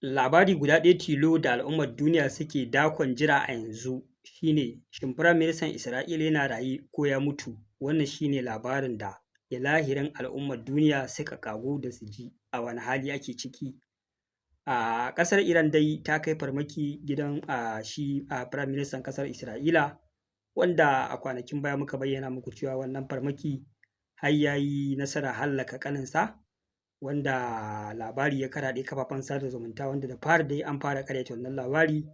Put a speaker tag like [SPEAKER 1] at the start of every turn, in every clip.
[SPEAKER 1] Labari guda ɗaya tilo da al'ummar duniya suke dakon jira a yanzu shi ne, shin Firaministan Isra'ila yana raye ko ya mutu? Wannan shi ne labarin da ilahirin al'ummar duniya suka ƙagu da su ji a wane hali ake ciki. Ƙasar Iran dai ta kai farmaki gidan shi Firaministan ƙasar Isra'ila, wanda a kwanakin baya muka bayyana muku cewa wannan farmaki har ya yi nasarar hallaka ƙaninsa, wanda labari ya karaɗe kafafen sada zumunta, wanda da fari dai an fara ƙaryata wannan labari,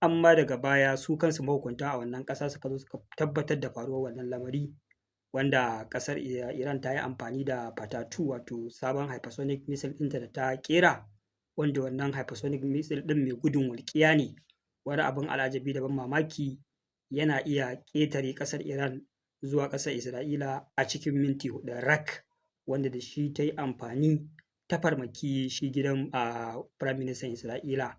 [SPEAKER 1] amma daga baya su kansu mahukunta a wannan ƙasa suka zo suka tabbatar da faruwar wannan lamari, wanda ƙasar Iran ta yi amfani da Patatu, wato sabon hypersonic missile ɗinta da ta ƙera, wanda wannan hypersonic missile ɗin mai gudun walƙiya ne. Wani abin al'ajabi da ban mamaki, yana iya ƙetare ƙasar Iran zuwa ƙasar Isra'ila a cikin minti 4 rak, wanda da shi ta yi amfani ta farmaki shi gidan Firaministan Isra'ila,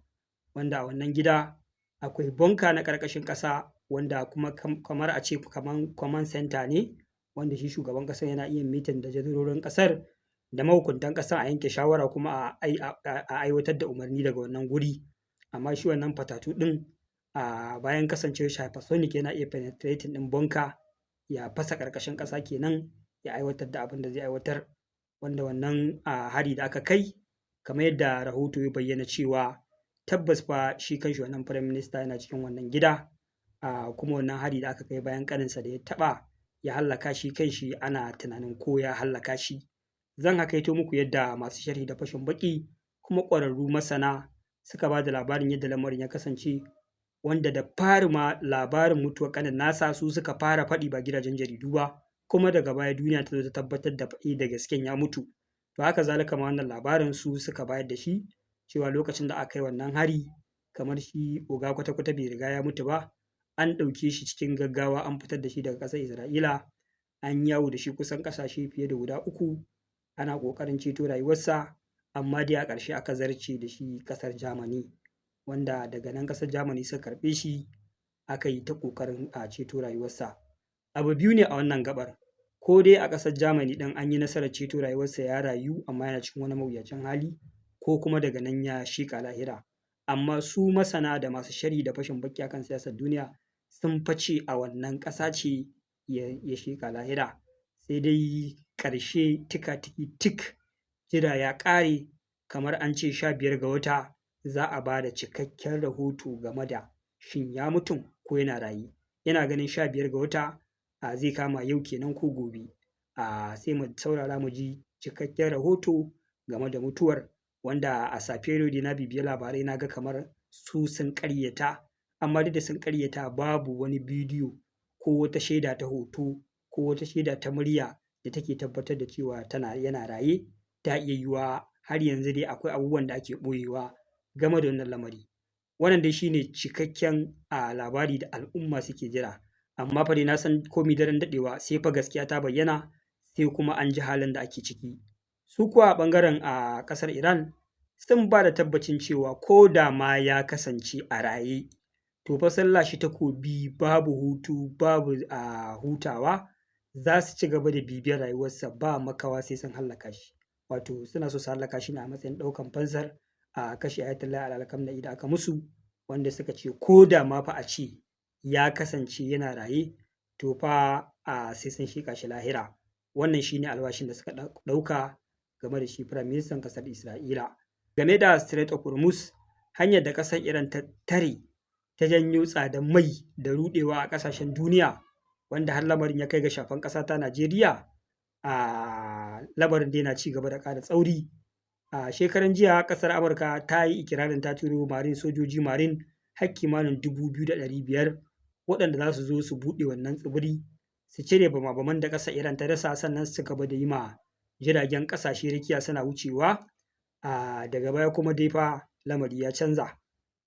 [SPEAKER 1] wanda a wannan gida akwai bunker na ƙarƙashin ƙasa, wanda kuma kamar a ce kamar command center ne, wanda shi shugaban ƙasar yana iya mitin da jagororin ƙasar da mahukuntan ƙasar a yanke shawara kuma a aiwatar da umarni daga wannan guri. Amma shi wannan Patatu ɗin, bayan kasancewar shi hypersonic, yana iya penetrating ɗin bunker, ya fasa ƙarƙashin ƙasa kenan, ya aiwatar da abin da zai aiwatar, wanda wannan hari da aka kai, kamar yadda rahoto ya bayyana cewa tabbas fa shi kanshi wannan Firaminista yana cikin wannan gida, kuma wannan hari da aka kai bayan ƙaninsa da ya taɓa ya hallaka shi kanshi, ana tunanin ko ya hallaka shi. Zan hakaito muku yadda masu sharhi da fashin baƙi kuma ƙwararru masana suka ba da labarin yadda lamarin ya kasance, wanda da fari ma labarin mutuwar ƙanin nasa su suka fara faɗi ba gidajen jaridu ba, kuma daga baya duniya ta zo ta tabbatar da da gasken ya mutu. To haka zalika ma wannan labarin su suka bayar da shi, cewa lokacin da aka yi wannan hari, kamar shi oga kwata-kwata bai riga ya mutu ba, an ɗauke shi cikin gaggawa an fitar da shi daga ƙasar Isra'ila, an yawo da shi kusan ƙasashe fiye da guda 3, ana ƙoƙarin ceto rayuwarsa, amma dai a ƙarshe aka zarce da shi ƙasar Germany, wanda daga nan ƙasar Germany suka karɓe shi, aka yi ta ƙoƙarin a ceto rayuwarsa. Abu biyu ne a wannan gaɓar, ko dai a ƙasar Germany ɗin an yi nasarar ceto rayuwarsa ya rayu, amma yana cikin wani mawuyacin hali, ko kuma daga nan ya sheƙa lahira. Amma su masana da masu sharhi da fashin baƙi akan siyasar duniya sun face a wannan ƙasa ce ya sheƙa lahira. Sai dai ƙarshe tika-tiki tik, jira ya ƙare, kamar an ce 15 ga wata za a ba da cikakken rahoto game da shin ya mutum ko yana raye. Yana ganin 15 ga wata zai kama yau kenan ko gobe. Sai mu saurara mu ji cikakken rahoto game da mutuwar, wanda a safiyar yau da na bibiya labarai na ga kamar su sun ƙaryata, amma duk da sun ƙaryata babu wani bidiyo ko wata shaida ta hoto ko wata shaida ta murya da take tabbatar da cewa yana raye. Ta iya yiwuwa har yanzu dai akwai abubuwan da ake ɓoyewa game da wannan lamari. Wannan dai shine cikakken labari da al'umma suke jira, amma fa dai na san komi daren daɗewa sai fa gaskiya ta bayyana, sai kuma an ji halin da ake ciki. Su kuwa a ɓangaren ƙasar Iran sun ba da tabbacin cewa ko da ma ya kasance a raye, to fa sun lashe takobi, babu hutu, babu hutawa, za su ci gaba da bibiyar rayuwarsa ba makawa sai sun hallaka shi. Wato suna so su hallaka shi ne a matsayin ɗaukan fansar kashe Ayatollah Ali Khamenei da aka musu, wanda suka ce ko da ma fa a ce ya kasance yana raye, to fa sai sun sheƙa shi lahira. Wannan shine alwashin da suka ɗauka game da shi Firaministan ƙasar Isra'ila. Game da Strait of Hormuz, hanyar da ƙasar Iran ta tare ta janyo tsadar mai da ruɗewa a ƙasashen duniya, wanda har lamarin ya kai ga shafan ƙasa ta Najeriya, lamarin dai na ci gaba da ƙara tsauri. Shekaran jiya ƙasar Amurka ta yi ikirarin ta turo sojoji marin har kimanin 2,500, waɗanda za su zo su buɗe wannan tsibiri, su cire bama-baman da ƙasar Iran ta dasa, sannan su gaba da yi ma jiragen ƙasashe rakiya suna wucewa. Daga baya kuma dai fa lamari ya canza.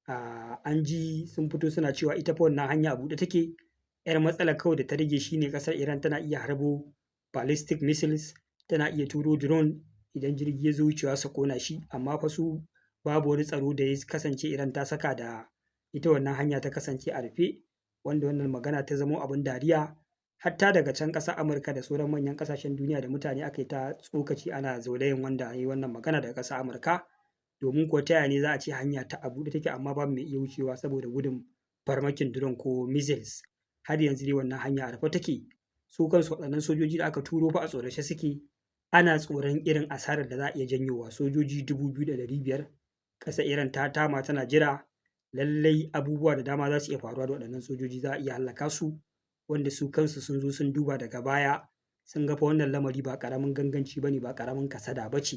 [SPEAKER 1] An ji sun fito suna cewa ita fa wannan hanya a buɗe take. 'Yar matsalar kawai da ta rage shine ƙasar Iran tana iya harbo ballistic missiles, tana iya turo drone idan jirgi ya zo wucewa su ƙona shi, amma fa su babu wani tsaro da ya kasance Iran ta saka da ita wannan hanya ta kasance a rufe, wanda wannan magana ta zamo abin dariya. Hatta daga can ƙasar Amurka da sauran manyan ƙasashen duniya da mutane aka yi ta tsokaci ana zolayin wanda ya yi wannan magana daga ƙasar Amurka, domin kuwa ta yaya ne za a ce hanya ta a buɗe take amma babu mai iya wucewa saboda gudun farmakin drone ko missiles. Har yanzu dai wannan hanya a rufe take. Su kansu waɗannan sojoji da aka turo fa a tsorace suke, ana tsoron irin asarar da za a iya janyowa. Sojoji 2,500 ƙasar Iran ta tama tana jira, lallai abubuwa da dama za su iya faruwa da waɗannan sojoji, za a iya hallaka su, wanda su kansu sun zo sun duba daga baya sun ga fa wannan lamari ba ƙaramin ganganci ba ne, ba ƙaramin kasada ba ce.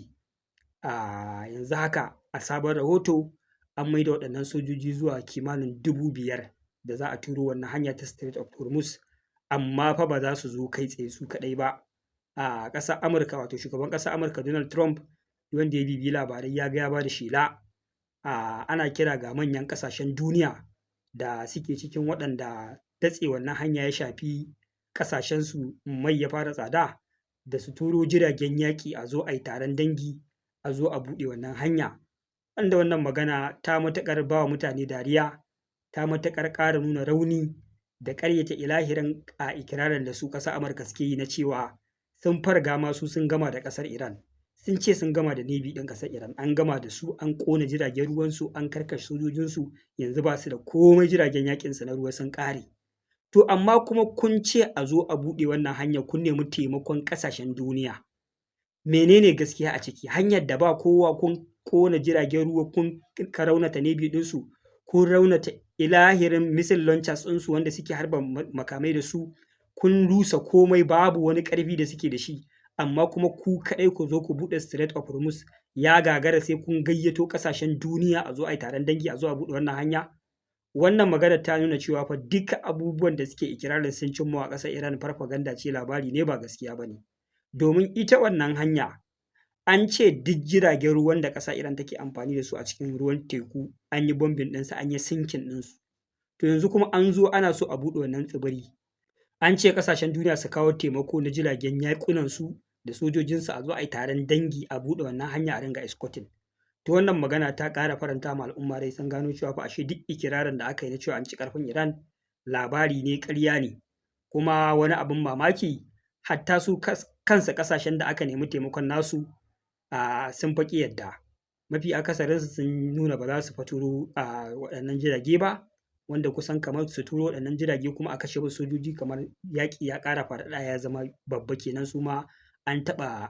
[SPEAKER 1] Yanzu haka a sabon rahoto an maida waɗannan sojoji zuwa kimanin 5,000 da za a turo wannan hanya ta Strait of Hormuz, amma fa ba za su zo kai tsaye su kaɗai ba. A ƙasar Amurka, wato shugaban ƙasar Amurka Donald Trump, wanda ya bibiyi labarai ya ga ya ba da shela. Ana kira ga manyan ƙasashen duniya da suke cikin waɗanda datse wannan hanya ya shafi ƙasashensu, mai ya fara tsada, da su turo jiragen yaƙi a zo a yi taron dangi, a zo a buɗe wannan hanya. Wanda wannan magana ta matuƙar ba wa mutane dariya, ta matuƙar ƙara nuna rauni da ƙaryata ilahirin ikirarin da su ƙasar Amurka suke yi na cewa sun farga ma su sun gama da ƙasar Iran. Sun ce sun gama da Navy ɗin ƙasar Iran, an gama da su, an ƙona jiragen ruwansu, an karkashe sojojinsu, yanzu ba su da komai, jiragen yaƙinsu na ruwa sun ƙare. To amma kuma kun ce a zo a buɗe wannan hanya, kun nemi taimakon ƙasashen duniya. Menene gaskiya a ciki? Hanyar da ba kowa, kun ƙona jiragen ruwa, kun raunata Navy ɗinsu, kun raunata ilahirin missile launchers ɗinsu wanda suke harba makamai da su, kun rusa komai, babu wani ƙarfi da suke da shi. Amma kuma ku kaɗai ku zo ku buɗe Strait of Hormuz, ya gagara sai kun gayyato ƙasashen duniya a zo a yi taron dangi, a zo a buɗe wannan hanya. Wannan maganar ta nuna cewa fa duka abubuwan da suke ikirarin sun cimma a ƙasar Iran farfaganda ce, labari ne, ba gaskiya ba ne. Domin ita wannan hanya, an ce duk jiragen ruwan da ƙasar Iran take amfani da su a cikin ruwan teku an yi bombin ɗinsu, an yi sinkin ɗinsu. To yanzu kuma an zo ana so a buɗe wannan tsibiri. An ce ƙasashen duniya su kawo taimako na jiragen yaƙunansu da sojojinsu, a zo a yi taron dangi, a buɗe wannan hanya, a ringa escorting. To wannan magana ta ƙara faranta ma al'umma rai, sun gano cewa fa ashe duk ikirarin da aka yi na cewa an ci ƙarfin Iran labari ne, ƙarya ne. Kuma wani abin mamaki, hatta su kansa ƙasashen da aka nemi taimakon nasu sun faƙi yadda. Mafi akasarinsu sun nuna ba za su faturo waɗannan jirage ba, wanda kusan kamar su turo waɗannan jirage kuma a kashe wasu sojoji, kamar yaƙi ya ƙara faɗaɗa, ya zama babba kenan. Su ma an taɓa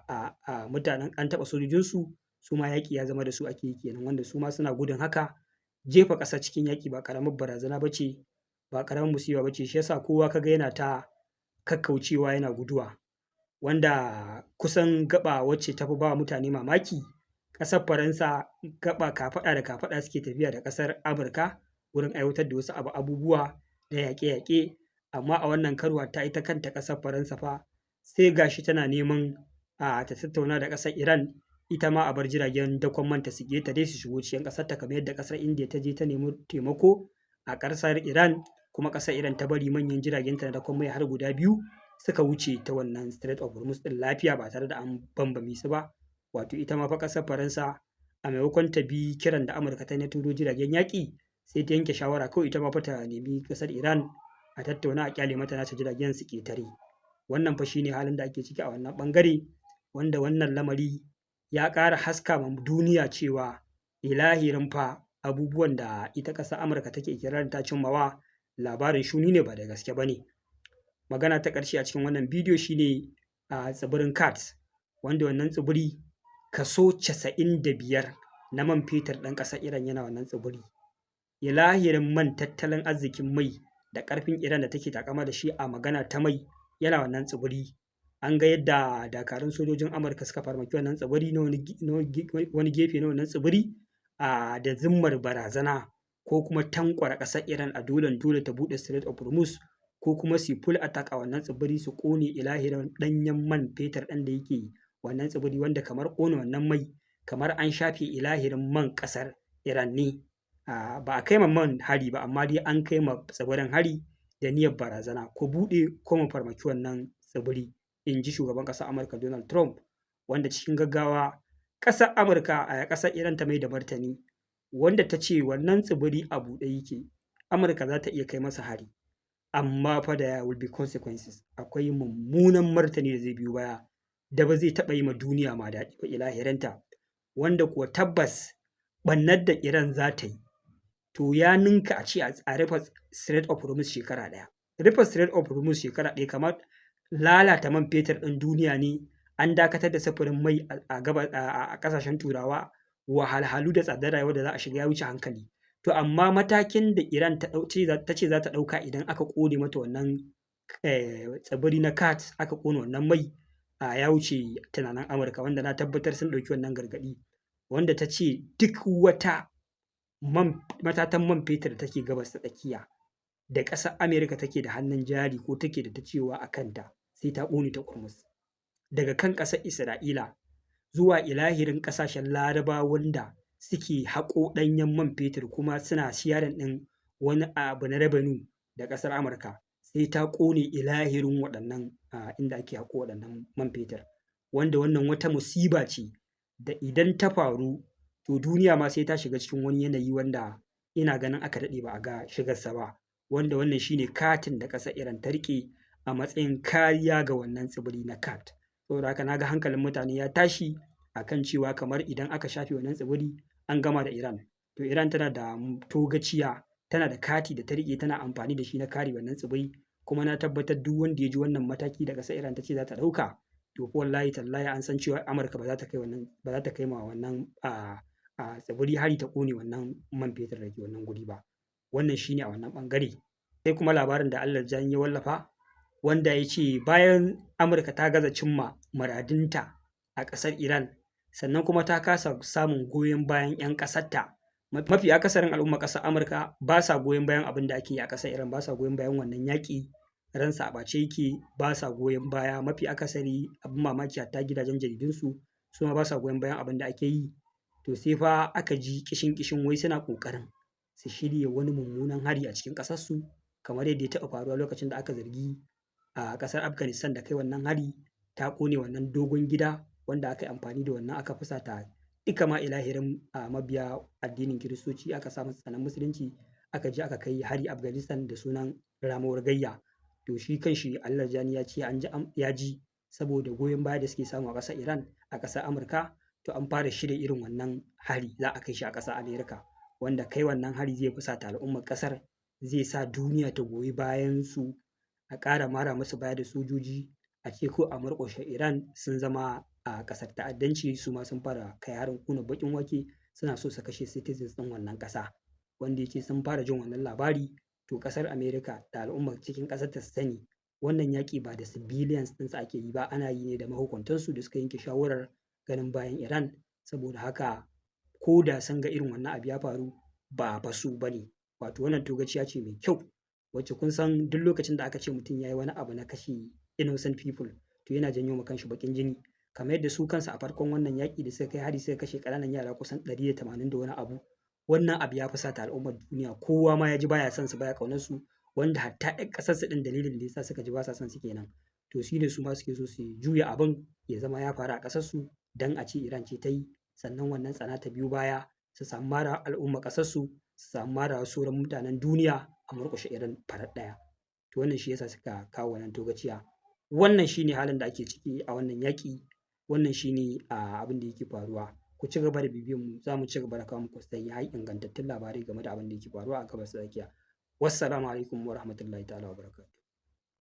[SPEAKER 1] mutanen, an taɓa sojojinsu, su ma yaƙi ya zama da su ake yi kenan, wanda su ma suna gudun haka. Jefa ƙasa cikin yaƙi ba ƙaramar barazana ba ce, ba ƙaramin musiba ba ce. Shi yasa kowa kaga yana ta kakkaucewa, yana guduwa. Wanda kusan gaba wacce ta fi ba mutane mamaki, ƙasar Faransa gaba kafaɗa da kafaɗa suke tafiya da ƙasar Amurka wurin aiwatar da wasu abubuwa na yaƙe-yaƙe. Amma a wannan karo ta ita kanta ƙasar Faransa fa sai gashi tana neman ta tattauna da ƙasar Iran, ita ma a bar jiragen dakon manta su ƙetare su shigo cikin ƙasar ta, kamar yadda ƙasar India ta je ta nemi taimako a ƙasar Iran, kuma ƙasar Iran ta bari manyan jiragenta na dakon mai har guda 2 suka wuce ta wannan Strait of Hormuz ɗin lafiya, ba tare da an bambame su ba. Wato ita ma fa ƙasar Faransa, a maimakon ta bi kiran da Amurka ta na turo jiragen yaƙi, sai ta yanke shawara kawai ita ma fa ta nemi ƙasar Iran a tattauna, a ƙyale mata nata jiragen su ƙetare. Wannan fa shine halin da ake ciki a wannan ɓangare, wanda wannan lamari ya ƙara haska ma duniya cewa ilahirin fa abubuwan da ita ƙasar Amurka take ikirarin ta cimmawa labarin shuni ne, ba da gaske ba ne. Magana ta ƙarshe a cikin wannan bidiyo shine tsibirin Kars, wanda wannan tsibiri kaso 95 na man fetur ɗan ƙasar Iran yana wannan tsibiri. Ilahirin man tattalin arzikin mai da ƙarfin Iran da take takama da shi a magana ta mai yana wannan tsibiri. An ga yadda dakarun sojojin Amurka suka farmaki wannan tsibiri na wani gefe na wannan tsibiri da zimmar barazana ko kuma tankwara ƙasar Iran a dole ta buɗe Strait of Hormuz, ko kuma su full attack a wannan tsibiri, su ƙone ilahirin ɗanyen man fetur ɗin da yake wannan tsibiri, wanda kamar ƙone wannan mai kamar an shafe ilahirin man ƙasar Iran ne. Ba a kai ma man hari ba, amma dai an kai ma tsibirin hari da niyyar barazana, ko buɗe ko mu farmaki wannan tsibiri, in ji shugaban ƙasar Amurka Donald Trump, wanda cikin gaggawa ƙasar Amurka a ƙasar Iran ta mai da martani, wanda ta ce wannan tsibiri a buɗe yake, Amurka za ta iya kai masa hari, amma fa da will be consequences, akwai mummunan martani da zai biyo baya da ba zai taɓa yi ma duniya ma daɗi ba ilahirinta, wanda kuwa tabbas ɓannar da Iran za ta yi, to ya ninka a ce a rufe Strait of Hormuz shekara ɗaya. Rufe Strait of Hormuz shekara ɗaya kamar lalata man fetur ɗin duniya ne, an dakatar da sufurin mai a ƙasashen Turawa, wahalhalu da tsadar rayuwa da za a shiga ya wuce hankali. To amma matakin da Iran ta ce za ta ɗauka idan aka ƙone mata wannan tsibiri na Kat, aka ƙone wannan mai, ya wuce tunanin Amurka, wanda na tabbatar sun ɗauki wannan gargaɗi, wanda ta ce duk wata matatan man fetur da take gabas ta tsakiya da ƙasar Amerika take da hannun jari ko take da ta cewa a kanta, sai ta ƙone ta ƙurmus. Daga kan ƙasar Isra'ila zuwa ilahirin ƙasashen Laraba wanda suke haƙo ɗanyen man fetur kuma suna sharing ɗin wani abu na revenue da ƙasar Amurka, sai ta ƙone ilahirin waɗannan inda ake haƙo waɗannan man fetur, wanda wannan wata musiba ce da idan ta faru to duniya ma sai ta shiga cikin wani yanayi wanda ina ganin aka daɗe ba a ga shigarsa ba, wanda wannan shine katin da ƙasar Iran ta riƙe a matsayin kariya ga wannan tsibiri na Kat. Saboda haka na ga hankalin mutane ya tashi akan cewa kamar idan aka shafe wannan tsibiri an gama da Iran. To Iran tana da togaciya, tana da kati da ta riƙe tana amfani da shi na kare wannan tsibiri, kuma na tabbatar duk wanda ya ji wannan mataki da ƙasar Iran ta ce za ta ɗauka, to wallahi tallahi an san cewa Amurka ba za ta kai ma wannan tsibiri hari ta ƙone wannan man fetur da ke wannan guri ba. Wannan shine a wannan ɓangare. Sai kuma labarin da Al-Jani ya wallafa, wanda ya ce bayan Amurka ta gaza cimma muradinta a ƙasar Iran, sannan kuma ta kasa samun goyon bayan 'yan ƙasarta. Mafi akasarin al'ummar ƙasar Amurka ba sa goyon bayan abin da ake yi a ƙasar Iran, ba sa goyon bayan wannan yaƙi, ransa a ɓace yake, ba sa goyon baya. Mafi akasari abin mamaki hatta gidajen jaridunsu su ma ba sa goyon bayan abin da ake yi. To sai fa aka ji kishin wai suna ƙoƙarin su shirya wani mummunan hari a cikin ƙasarsu, kamar yadda ya taɓa faruwa lokacin da aka zargi a ƙasar Afghanistan da kai wannan hari, ta ƙone wannan dogon gida wanda aka yi amfani da wannan aka fusata duka ma ilahirin mabiya addinin Kiristoci, aka sa musu tsanan musulunci, aka je aka kai hari Afghanistan da sunan ramuwar gayya. To shi kanshi Al-Jani ya ce ya ji saboda goyon baya da suke samu a ƙasar Iran a ƙasar Amurka, to an fara shirya irin wannan hari za a kai shi a ƙasar Amerika, wanda kai wannan hari zai fusata al'ummar ƙasar, zai sa duniya ta goyi bayan su, a ƙara mara musu baya da sojoji, a ce ko a murƙushe Iran sun zama a ƙasar ta'addanci, su ma sun fara kai harin kuna baƙin wake, suna so su kashe citizens ɗin wannan ƙasa, wanda ya ce sun fara jin wannan labari. To ƙasar Amerika da al'ummar cikin ƙasar ta sani wannan yaƙi ba da civilians ɗinsu ake yi ba, ana yi ne da mahukuntansu da suka yanke shawarar ganin bayan Iran. Saboda haka ko da sun ga irin wannan abu ya faru, ba fa su ba ne. Wato wannan togaciya ce mai kyau, wacce kun san duk lokacin da aka ce mutum ya yi wani abu na kashe innocent people, to yana janyo ma kanshi baƙin jini, kamar yadda su kansu a farkon wannan yaƙi da suka kai hari suka kashe ƙananan yara kusan 180 da wani abu. Wannan abu ya fusata al'ummar duniya, kowa ma ya ji baya son su, baya ƙaunar su, wanda hatta 'yan ƙasar su ɗin dalilin da yasa suka ji ba sa son su kenan. To shi ne su ma suke so su juya abin ya zama ya faru a ƙasar su, dan a ce Iran ce ta yi, sannan wannan tsana ta biyo baya, su samu mara al'ummar ƙasar su samu mara sauran mutanen duniya a murƙushe Iran farat ɗaya. To wannan shi yasa suka kawo wannan togaciya. Wannan shine halin da ake ciki a wannan yaƙi, wannan shine abin da yake faruwa. Ku ci gaba da bibiyan mu, za mu ci gaba da kawo muku sahihan ingantattun labarai game da abin da yake faruwa a gabas ta tsakiya. Wassalamu alaikum wa rahmatullahi ta'ala wa barakatuh.